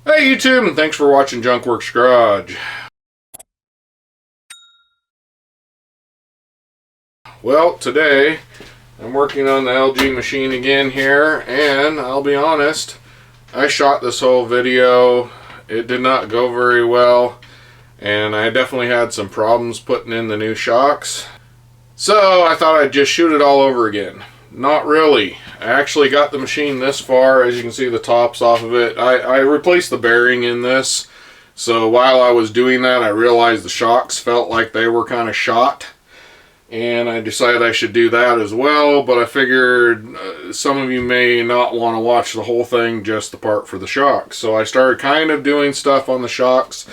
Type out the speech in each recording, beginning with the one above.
Hey YouTube, and thanks for watching Junkworks Garage. Well, today I'm working on the LG machine again here, and I'll be honest, I shot this whole video. It did not go very well, and I definitely had some problems putting in the new shocks. So I thought I'd just shoot it all over again. Not really. I actually got the machine this far. As you can see, the top's off of it. I replaced the bearing in this. So while I was doing that, I realized the shocks felt like they were kind of shot. And I decided I should do that as well. But I figured some of you may not want to watch the whole thing, just the part for the shocks. So I started kind of doing stuff on the shocks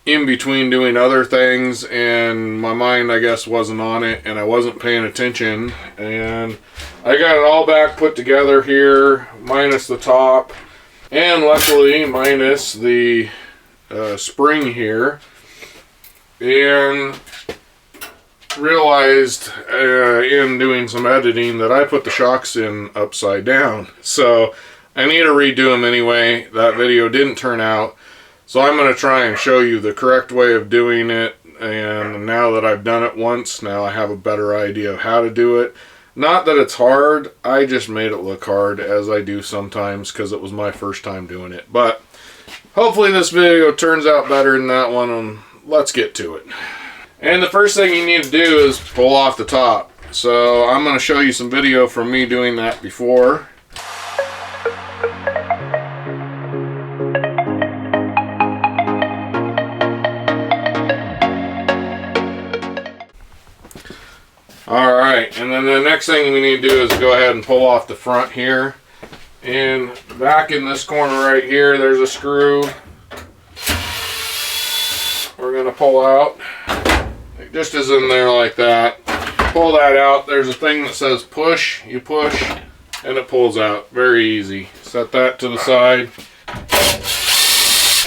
in between doing other things, and my mind, I guess, wasn't on it, and I wasn't paying attention. And I got it all back put together here, minus the top, and luckily minus the spring here, and realized in doing some editing that I put the shocks in upside down, so I need to redo them anyway. That video didn't turn out. So I'm going to try and show you the correct way of doing it, and now that I've done it once, now I have a better idea of how to do it. Not that it's hard, I just made it look hard, as I do sometimes, because it was my first time doing it. But hopefully this video turns out better than that one, and let's get to it. And the first thing you need to do is pull off the top. So I'm going to show you some video from me doing that before. Alright, and then the next thing we need to do is go ahead and pull off the front here. And back in this corner right here, there's a screw we're going to pull out. It just is in there like that. Pull that out. There's a thing that says push. You push and it pulls out. Very easy. Set that to the side.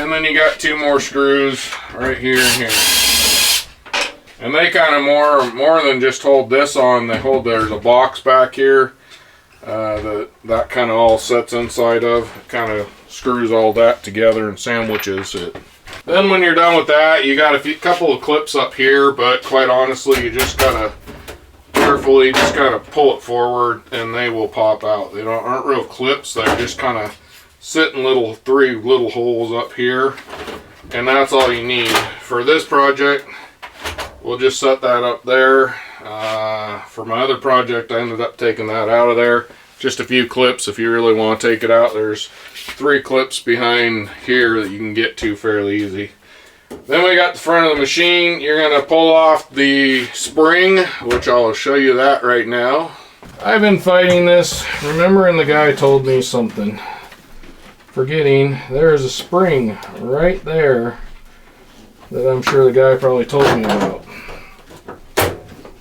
And then you got two more screws right here and here. And they kind of more than just hold this on. They hold, there's a box back here that kind of all sets inside of. It kind of screws all that together and sandwiches it. Then when you're done with that, you got a couple of clips up here, but quite honestly, you just gotta carefully just kind of pull it forward and they will pop out. They aren't real clips. They're just kind of sit in three little holes up here, and that's all you need for this project. We'll just set that up there. For my other project, I ended up taking that out of there. Just a few clips if you really want to take it out. There's 3 clips behind here that you can get to fairly easy. Then we got the front of the machine. You're going to pull off the spring, which I'll show you that right now. I've been fighting this, remembering the guy told me something. Forgetting there's a spring right there that I'm sure the guy probably told me about.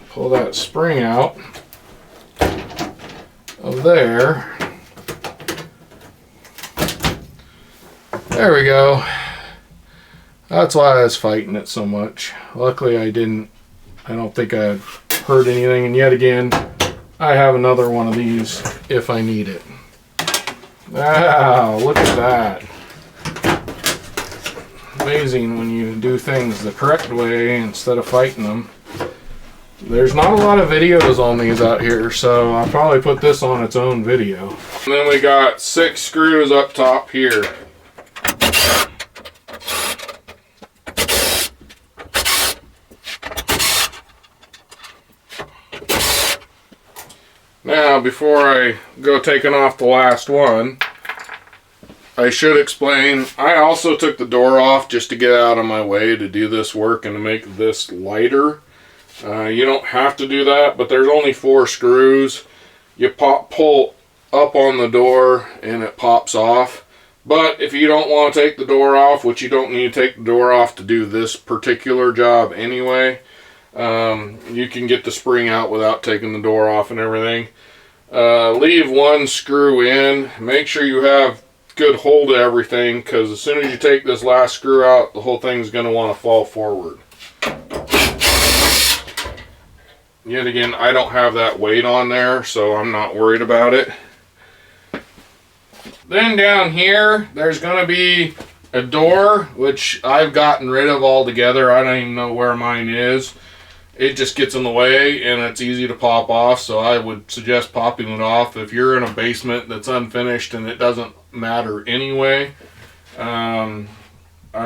Pull that spring out of there. There we go. That's why I was fighting it so much. Luckily I don't think I hurt anything, and yet again I have another one of these if I need it. Wow, look at that. Amazing when you do things the correct way instead of fighting them. There's not a lot of videos on these out here, so I'll probably put this on its own video. And then we got 6 screws up top here. Now, before I go taking off the last one, I should explain, I also took the door off just to get out of my way to do this work and to make this lighter. You don't have to do that, but there's only 4 screws. You pull up on the door and it pops off. But if you don't want to take the door off, which you don't need to take the door off to do this particular job anyway, you can get the spring out without taking the door off and everything. Leave 1 screw in. Make sure you have good hold of everything, because as soon as you take this last screw out, the whole thing's going to want to fall forward. Yet again, I don't have that weight on there, so I'm not worried about it. Then down here, there's going to be a door, which I've gotten rid of altogether. I don't even know where mine is. It just gets in the way and it's easy to pop off, so I would suggest popping it off if you're in a basement that's unfinished and it doesn't matter anyway. I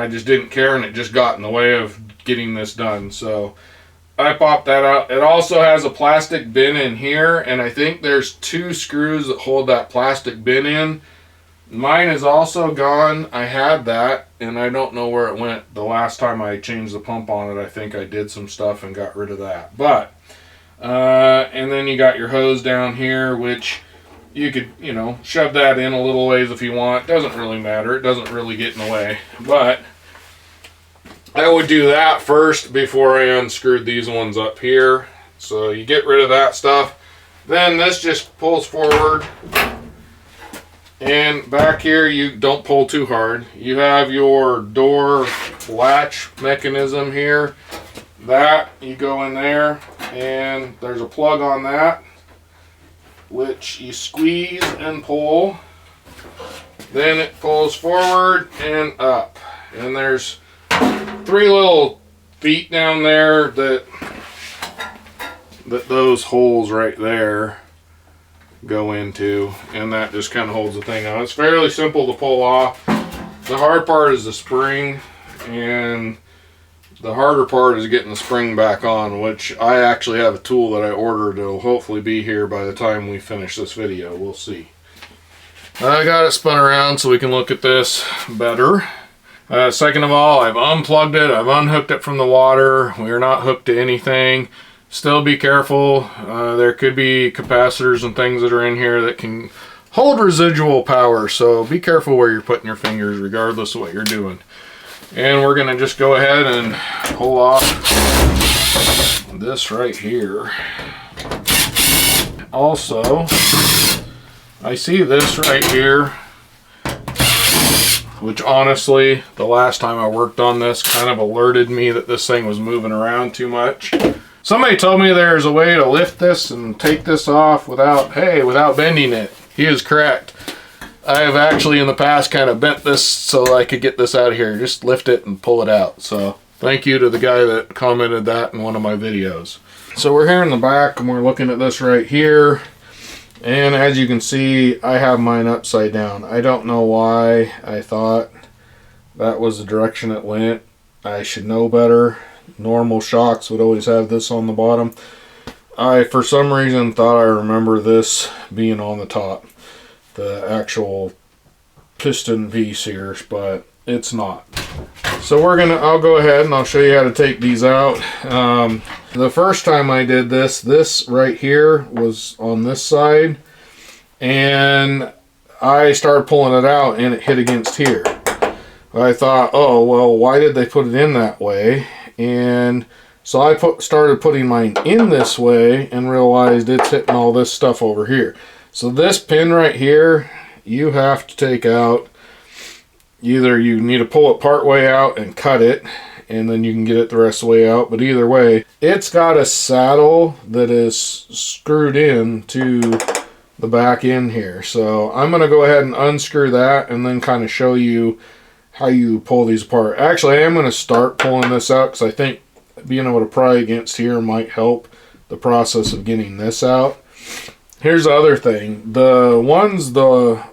just didn't care and it just got in the way of getting this done, so I popped that out. It also has a plastic bin in here, and I think there's 2 screws that hold that plastic bin in. Mine is also gone. I had that, and I don't know where it went. The last time I changed the pump on it, I think I did some stuff and got rid of that. But, and then you got your hose down here, which you could, you know, shove that in a little ways if you want. Doesn't really matter. It doesn't really get in the way. But I would do that first before I unscrewed these ones up here. So you get rid of that stuff. Then this just pulls forward. And back here, you don't pull too hard. You have your door latch mechanism here. That, you go in there, and there's a plug on that, which you squeeze and pull. Then it pulls forward and up. And there's 3 little feet down there that those holes right there go into, and that just kind of holds the thing on. It's fairly simple to pull off. The hard part is the spring, and the harder part is getting the spring back on, which I actually have a tool that I ordered. It'll hopefully be here by the time we finish this video. We'll see. I got it spun around so we can look at this better. Second of all, I've unplugged it. I've unhooked it from the water. We're not hooked to anything. Still be careful. There could be capacitors and things that are in here that can hold residual power, so be careful where you're putting your fingers regardless of what you're doing. And we're going to just go ahead and pull off this right here. Also, I see this right here, which honestly, the last time I worked on this kind of alerted me that this thing was moving around too much. Somebody told me there's a way to lift this and take this off without bending it. He is correct. I have actually in the past kind of bent this so I could get this out of here. Just lift it and pull it out. So thank you to the guy that commented that in one of my videos. So we're here in the back and we're looking at this right here. And as you can see, I have mine upside down. I don't know why I thought that was the direction it went. I should know better. Normal shocks would always have this on the bottom. I, for some reason, thought I remember this being on the top, the actual piston piece here, but it's not. So I'll go ahead and I'll show you how to take these out. The first time I did this right here was on this side, and I started pulling it out and it hit against here. I thought, oh well, why did they put it in that way? And so I started putting mine in this way and realized it's hitting all this stuff over here. So this pin right here, you have to take out. Either you need to pull it part way out and cut it, and then you can get it the rest of the way out. But either way, it's got a saddle that is screwed in to the back end here. So I'm going to go ahead and unscrew that and then kind of show you how you pull these apart. Actually, I am going to start pulling this out because I think being able to pry against here might help the process of getting this out. Here's the other thing. The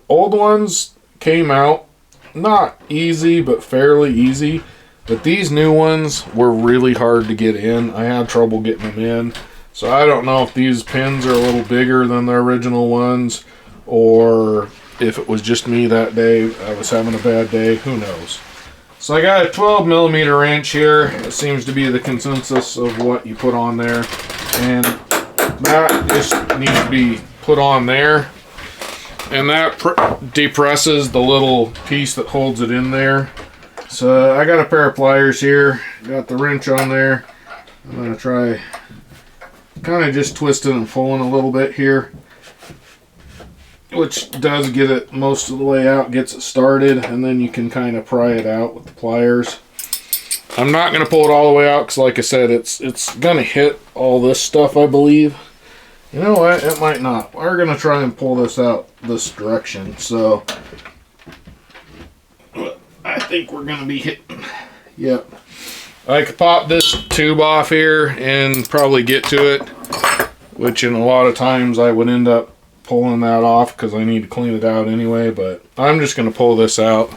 old ones came out not easy, but fairly easy. But these new ones were really hard to get in. I had trouble getting them in. So I don't know if these pins are a little bigger than the original ones, or if it was just me that day, I was having a bad day, who knows. So I got a 12mm wrench here. It seems to be the consensus of what you put on there. And that just needs to be put on there. And that depresses the little piece that holds it in there. So I got a pair of pliers here. Got the wrench on there. I'm going to try kind of just twisting and pulling a little bit here, which does get it most of the way out, gets it started, and then you can kind of pry it out with the pliers. I'm not going to pull it all the way out because, like I said, it's going to hit all this stuff, I believe. You know what? It might not. We're going to try and pull this out this direction. So I think we're gonna be hitting. Yep. I could pop this tube off here and probably get to it, which in a lot of times I would end up pulling that off because I need to clean it out anyway, but I'm just going to pull this out.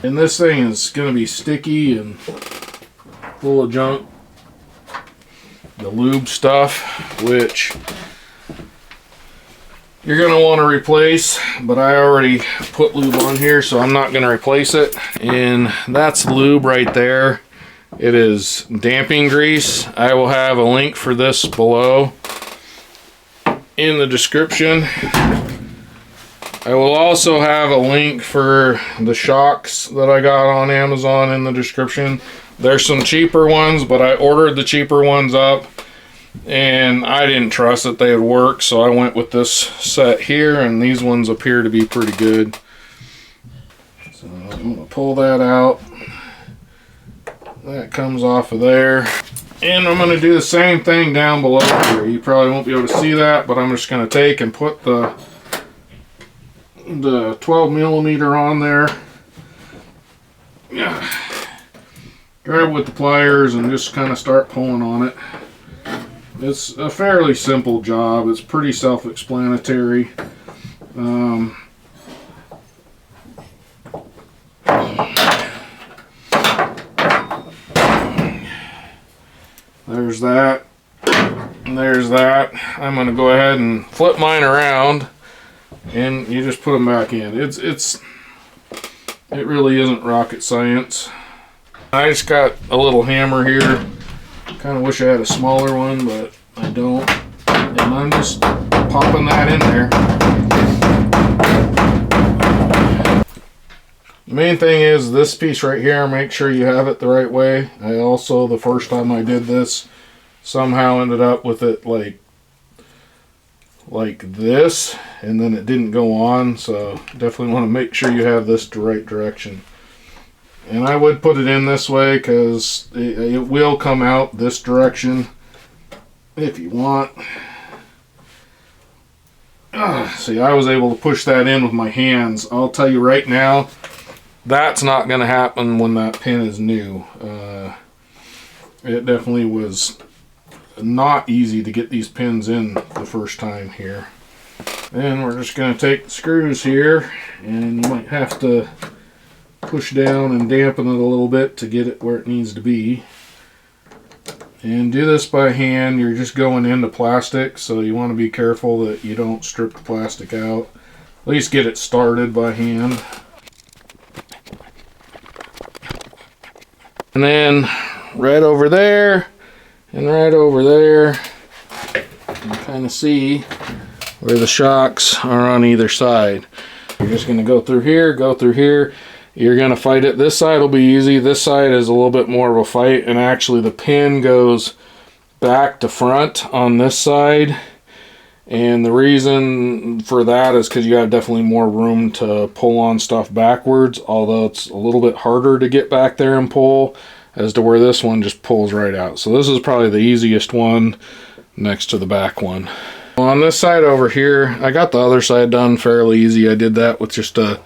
And this thing is going to be sticky and full of junk. The lube stuff, which you're going to want to replace, but I already put lube on here, so I'm not going to replace it. And that's lube right there. It is damping grease. I will have a link for this below in the description. I will also have a link for the shocks that I got on Amazon in the description. There's some cheaper ones, but I ordered the cheaper ones up and I didn't trust that they would work, so I went with this set here, and these ones appear to be pretty good. So I'm going to pull that out. That comes off of there. And I'm going to do the same thing down below here. You probably won't be able to see that, but I'm just going to take and put the 12 millimeter on there. Yeah. Grab with the pliers and just kind of start pulling on it. It's a fairly simple job. It's pretty self-explanatory. There's that. And there's that. I'm going to go ahead and flip mine around, and you just put them back in. It really isn't rocket science. I just got a little hammer here. Kind of wish I had a smaller one, but I don't. And I'm just popping that in there. The main thing is this piece right here, make sure you have it the right way. I also, the first time I did this, somehow ended up with it like this, and then it didn't go on, so definitely want to make sure you have this the right direction. And I would put it in this way because it will come out this direction if you want. See, I was able to push that in with my hands. I'll tell you right now, that's not going to happen when that pin is new. It definitely was not easy to get these pins in the first time here. Then we're just going to take the screws here, and you might have to push down and dampen it a little bit to get it where it needs to be. And do this by hand. You're just going into plastic, so you want to be careful that you don't strip the plastic out. At least get it started by hand. And then right over there and right over there, you can kind of see where the shocks are on either side. You're just going to go through here, go through here. You're going to fight it. This side will be easy. This side is a little bit more of a fight, and actually the pin goes back to front on this side. And the reason for that is because you have definitely more room to pull on stuff backwards, although it's a little bit harder to get back there and pull, as to where this one just pulls right out. So this is probably the easiest one next to the back one. On this side over here, I got the other side done fairly easy. I did that with just a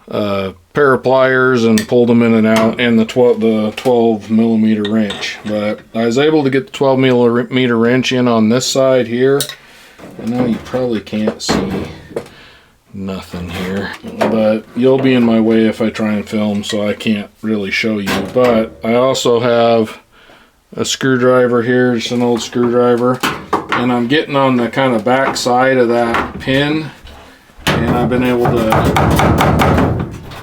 pair of pliers and pulled them in and out, and the 12 millimeter wrench. But I was able to get the 12 millimeter wrench in on this side here, and now you probably can't see nothing here, but you'll be in my way if I try and film, so I can't really show you. But I also have a screwdriver here, just an old screwdriver, and I'm getting on the kind of back side of that pin, and I've been able to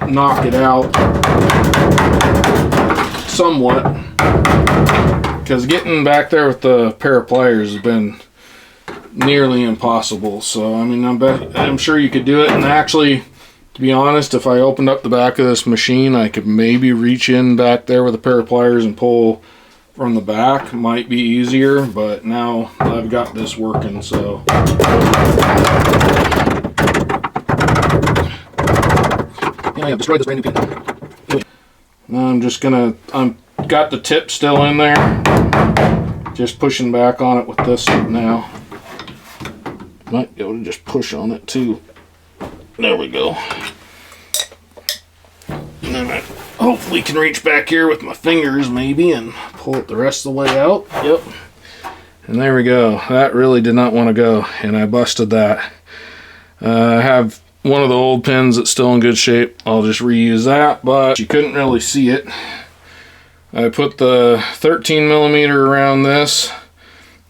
knock it out somewhat, because getting back there with the pair of pliers has been nearly impossible. So I mean, I'm sure you could do it, and actually, to be honest, if I opened up the back of this machine, I could maybe reach in back there with a pair of pliers and pull from the back might be easier, but now I've got this working, so. Yeah, I have destroyed this brand new pin. Now I'm just gonna, got the tip still in there. Just pushing back on it with this now. Might be able to just push on it too. There we go. And then I hopefully can reach back here with my fingers maybe and pull it the rest of the way out. Yep. And there we go. That really did not want to go, and I busted that. I have one of the old pins that's still in good shape. I'll just reuse that, but you couldn't really see it. I put the 13 millimeter around this,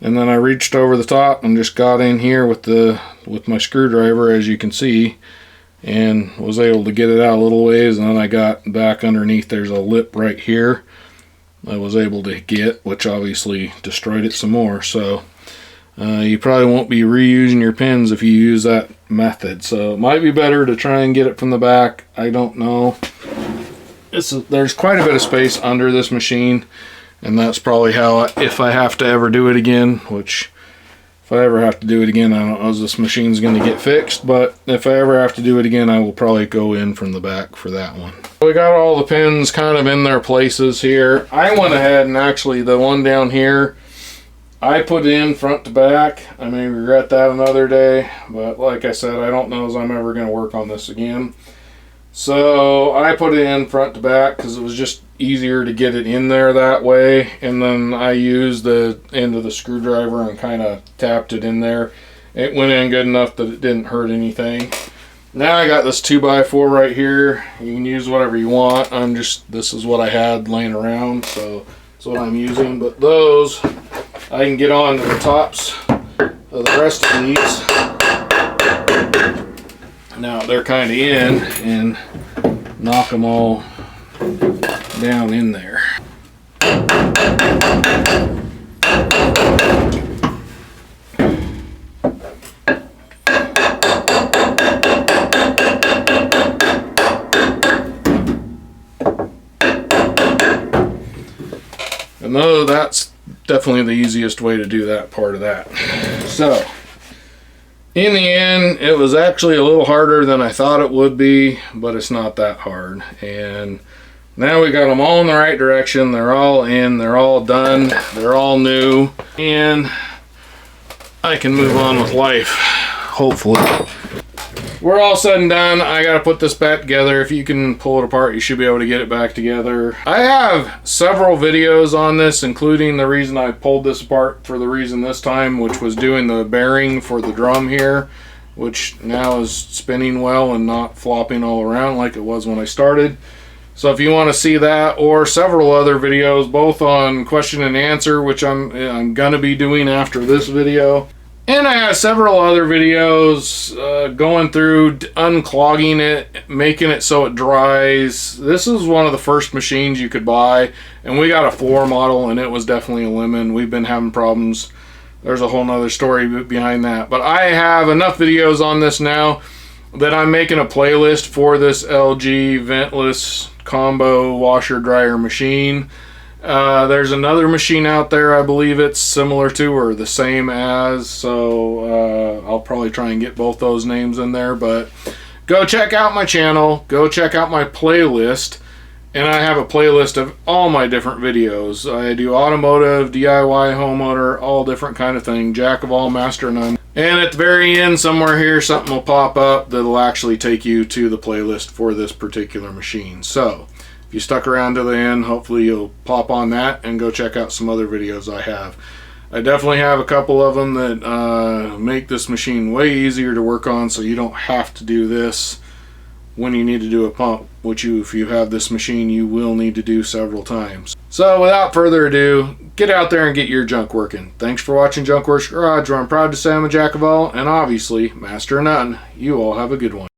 and then I reached over the top and just got in here with my screwdriver, as you can see, and was able to get it out a little ways. And then I got back underneath, there's a lip right here I was able to get, which obviously destroyed it some more. So you probably won't be reusing your pins if you use that method, so it might be better to try and get it from the back. I don't know. There's quite a bit of space under this machine, and that's probably how if I have to ever do it again, which if I ever have to do it again, I don't know if this machine's going to get fixed, but if I ever have to do it again, I will probably go in from the back for that one. We got all the pins kind of in their places here. I went ahead and actually, the one down here, I put it in front to back. I may regret that another day, but like I said, I don't know as I'm ever going to work on this again. So I put it in front to back because it was just easier to get it in there that way, and then I used the end of the screwdriver and kind of tapped it in there. It went in good enough that it didn't hurt anything. Now I got this 2x4 right here. You can use whatever you want. This is what I had laying around, so that's what I'm using. But those, I can get on to the tops of the rest of these. Now they're kind of in, and knock them all down in there. And though that's definitely the easiest way to do that part of that. So in the end, it was actually a little harder than I thought it would be, but it's not that hard. And now we got them all in the right direction. They're all in, they're all done, they're all new, and I can move on with life, hopefully. We're all said and done. I gotta put this back together. If you can pull it apart, you should be able to get it back together. I have several videos on this, including the reason I pulled this apart for the reason this time, which was doing the bearing for the drum here, which now is spinning well and not flopping all around like it was when I started. So if you want to see that, or several other videos, both on question and answer, which I'm gonna be doing after this video. And I have several other videos going through unclogging it, making it so it dries. This is one of the first machines you could buy, and we got a 4 model, and it was definitely a lemon. We've been having problems. There's a whole nother story behind that. But I have enough videos on this now that I'm making a playlist for this LG ventless combo washer dryer machine. There's another machine out there, I believe it's similar to or the same as, so I'll probably try and get both those names in there. But go check out my channel, go check out my playlist, and I have a playlist of all my different videos. I do automotive, DIY, homeowner, all different kind of thing, jack of all, master of none. And at the very end somewhere here, something will pop up that'll actually take you to the playlist for this particular machine. So if you stuck around to the end, hopefully you'll pop on that and go check out some other videos I have. I definitely have a couple of them that make this machine way easier to work on, so you don't have to do this when you need to do a pump, which if you have this machine, you will need to do several times. So without further ado, get out there and get your junk working. Thanks for watching Junk Works Garage, where I'm proud to say I'm a jack of all, and obviously master of none. You all have a good one.